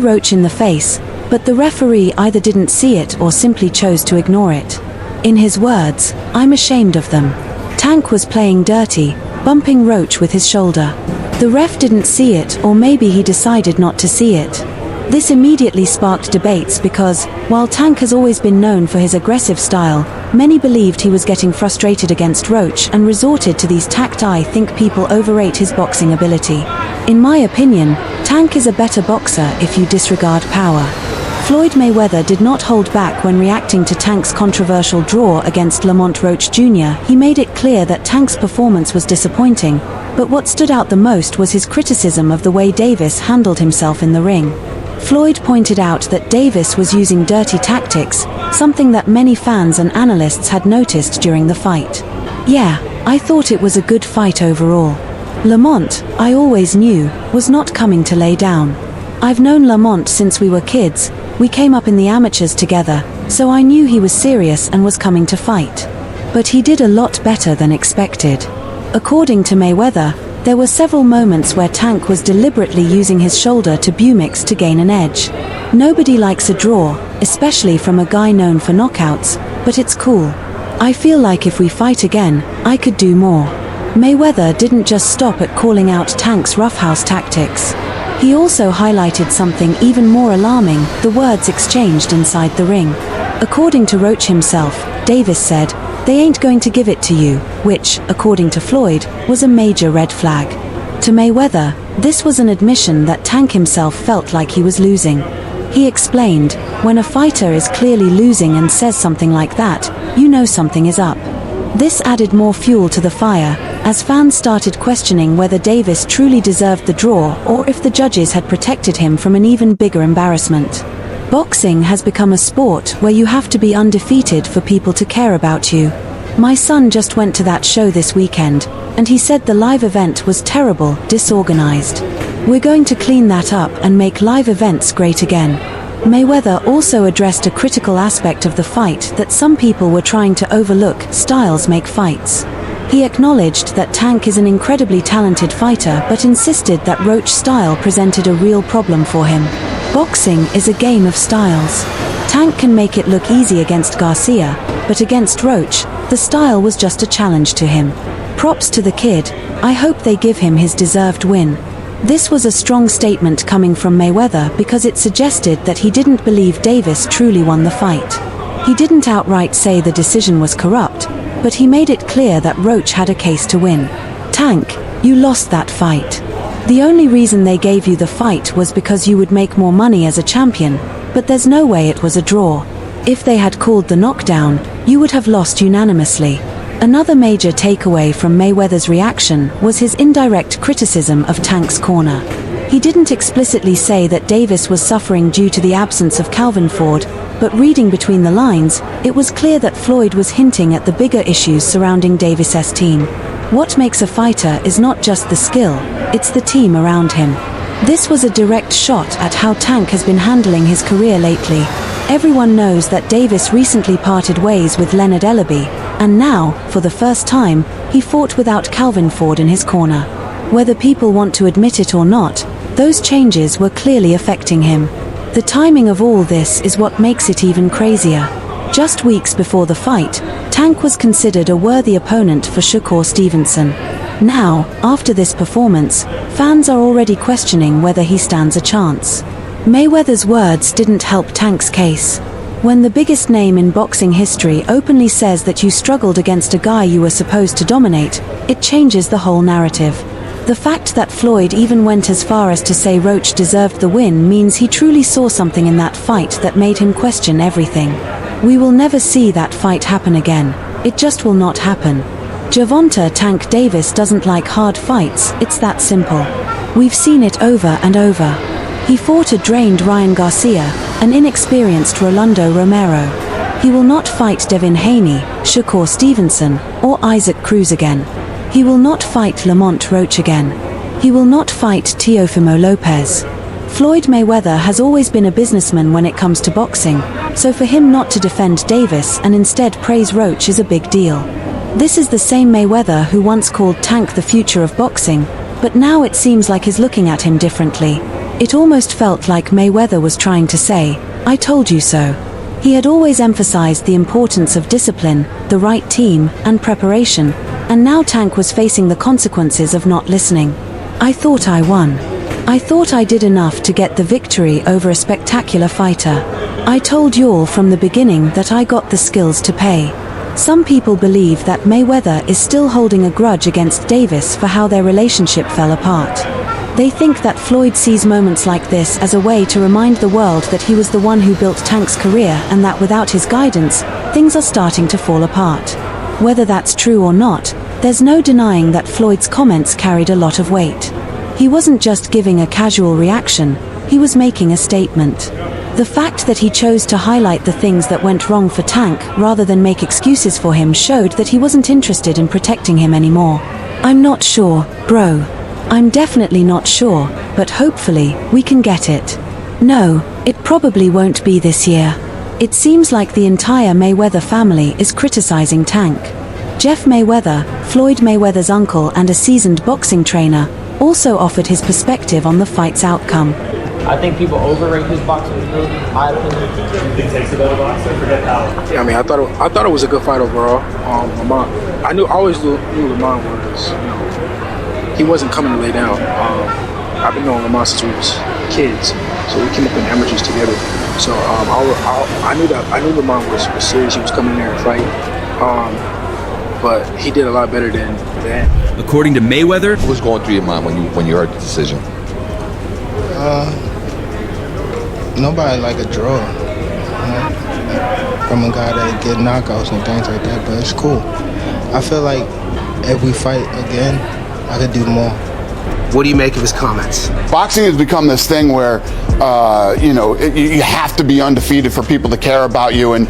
Roach in the face, but the referee either didn't see it or simply chose to ignore it. In his words, "I'm ashamed of them." Tank was playing dirty, bumping Roach with his shoulder. The ref didn't see it, or maybe he decided not to see it. This immediately sparked debates because, while Tank has always been known for his aggressive style, many believed he was getting frustrated against Roach and resorted to these tactics. I think people overrate his boxing ability. In my opinion, Tank is a better boxer if you disregard power. Floyd Mayweather did not hold back when reacting to Tank's controversial draw against Lamont Roach Jr. He made it clear that Tank's performance was disappointing, but what stood out the most was his criticism of the way Davis handled himself in the ring. Floyd pointed out that Davis was using dirty tactics, something that many fans and analysts had noticed during the fight. "Yeah, I thought it was a good fight overall. Lamont, I always knew, was not coming to lay down. I've known Lamont since we were kids. We came up in the amateurs together, so I knew he was serious and was coming to fight. But he did a lot better than expected." According to Mayweather, there were several moments where Tank was deliberately using his shoulder to bumix to gain an edge. "Nobody likes a draw, especially from a guy known for knockouts, but it's cool. I feel like if we fight again, I could do more." Mayweather didn't just stop at calling out Tank's roughhouse tactics. He also highlighted something even more alarming: the words exchanged inside the ring. According to Roach himself, Davis said, "They ain't going to give it to you," which, according to Floyd, was a major red flag. To Mayweather, this was an admission that Tank himself felt like he was losing. He explained, "When a fighter is clearly losing and says something like that, you know something is up." This added more fuel to the fire, as fans started questioning whether Davis truly deserved the draw or if the judges had protected him from an even bigger embarrassment. Boxing has become a sport where you have to be undefeated for people to care about you. My son just went to that show this weekend, and he said the live event was terrible, disorganized. We're going to clean that up and make live events great again. Mayweather also addressed a critical aspect of the fight that some people were trying to overlook: styles make fights. He acknowledged that Tank is an incredibly talented fighter but insisted that Roach's style presented a real problem for him. Boxing is a game of styles. Tank can make it look easy against Garcia, but against Roach, the style was just a challenge to him. Props to the kid. I hope they give him his deserved win. This was a strong statement coming from Mayweather because it suggested that he didn't believe Davis truly won the fight. He didn't outright say the decision was corrupt, but he made it clear that Roach had a case to win. "Tank, you lost that fight. The only reason they gave you the fight was because you would make more money as a champion, but there's no way it was a draw. If they had called the knockdown, you would have lost unanimously." Another major takeaway from Mayweather's reaction was his indirect criticism of Tank's corner. He didn't explicitly say that Davis was suffering due to the absence of Calvin Ford, but reading between the lines, it was clear that Floyd was hinting at the bigger issues surrounding Davis's team. What makes a fighter is not just the skill, it's the team around him. This was a direct shot at how Tank has been handling his career lately. Everyone knows that Davis recently parted ways with Leonard Ellaby, and now, for the first time, he fought without Calvin Ford in his corner. Whether people want to admit it or not, those changes were clearly affecting him. The timing of all this is what makes it even crazier. Just weeks before the fight, Tank was considered a worthy opponent for Shakur Stevenson. Now, after this performance, fans are already questioning whether he stands a chance. Mayweather's words didn't help Tank's case. When the biggest name in boxing history openly says that you struggled against a guy you were supposed to dominate, it changes the whole narrative. The fact that Floyd even went as far as to say Roach deserved the win means he truly saw something in that fight that made him question everything. We will never see that fight happen again. It just will not happen. Gervonta Tank Davis doesn't like hard fights, it's that simple. We've seen it over and over. He fought a drained Ryan Garcia, an inexperienced Rolando Romero. He will not fight Devin Haney, Shakur Stevenson, or Isaac Cruz again. He will not fight Lamont Roach again. He will not fight Teofimo Lopez. Floyd Mayweather has always been a businessman when it comes to boxing, so for him not to defend Davis and instead praise Roach is a big deal. This is the same Mayweather who once called Tank the future of boxing, but now it seems like he's looking at him differently. It almost felt like Mayweather was trying to say, "I told you so." He had always emphasized the importance of discipline, the right team, and preparation, and now Tank was facing the consequences of not listening. "I thought I won. I thought I did enough to get the victory over a spectacular fighter. I told y'all from the beginning that I got the skills to pay." Some people believe that Mayweather is still holding a grudge against Davis for how their relationship fell apart. They think that Floyd sees moments like this as a way to remind the world that he was the one who built Tank's career and that without his guidance, things are starting to fall apart. Whether that's true or not, there's no denying that Floyd's comments carried a lot of weight. He wasn't just giving a casual reaction, he was making a statement. The fact that he chose to highlight the things that went wrong for Tank rather than make excuses for him showed that he wasn't interested in protecting him anymore. "I'm not sure, bro. I'm definitely not sure, but hopefully, we can get it. No, it probably won't be this year." It seems like the entire Mayweather family is criticizing Tank. Jeff Mayweather, Floyd Mayweather's uncle and a seasoned boxing trainer, also offered his perspective on the fight's outcome. I think people overrate his boxing ability, in my opinion. Yeah, I mean, I thought it was a good fight overall. Lamont, I always knew Lamont was, he wasn't coming to lay down. I've been knowing Lamont since we was kids, so we came up in amateurs together. So I knew Lamont was serious. He was coming in there and fight, but he did a lot better than that. According to Mayweather, what was going through your mind when you heard the decision? Nobody like a draw, from a guy that get knockouts and things like that, but it's cool. I feel like if we fight again, I could do more. What do you make of his comments? Boxing has become this thing where, you have to be undefeated for people to care about you, and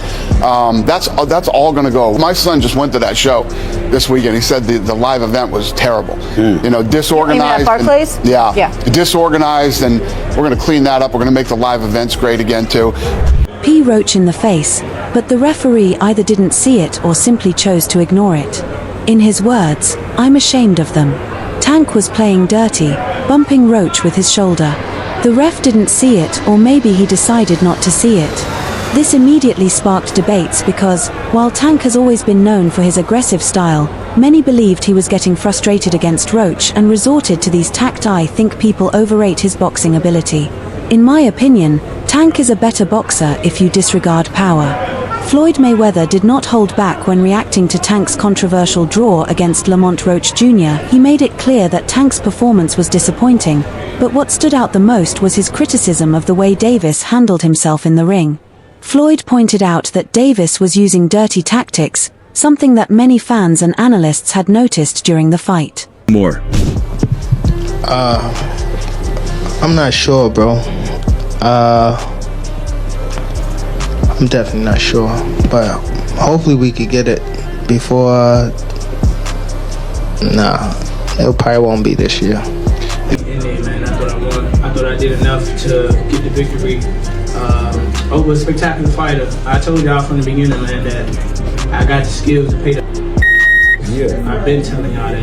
that's all going to go. My son just went to that show this weekend. He said the live event was terrible. Disorganized. At Barclays? Yeah. Disorganized, and we're going to clean that up. We're going to make the live events great again too. P. Roach in the face, but the referee either didn't see it or simply chose to ignore it. In his words, "I'm ashamed of them." Tank was playing dirty, bumping Roach with his shoulder. The ref didn't see it, or maybe he decided not to see it. This immediately sparked debates because, while Tank has always been known for his aggressive style, many believed he was getting frustrated against Roach and resorted to these tactics. I think people overrate his boxing ability. In my opinion, Tank is a better boxer if you disregard power. Floyd Mayweather did not hold back when reacting to Tank's controversial draw against Lamont Roach Jr. He made it clear that Tank's performance was disappointing, but what stood out the most was his criticism of the way Davis handled himself in the ring. Floyd pointed out that Davis was using dirty tactics, something that many fans and analysts had noticed during the fight. More. I'm not sure, bro. I'm definitely not sure, but hopefully we could get it before. It probably won't be this year. In there, man, I thought I won. I thought I did enough to get the victory over a spectacular fighter. I told y'all from the beginning, man, that I got the skills to pay the. Yeah. I've been telling y'all that.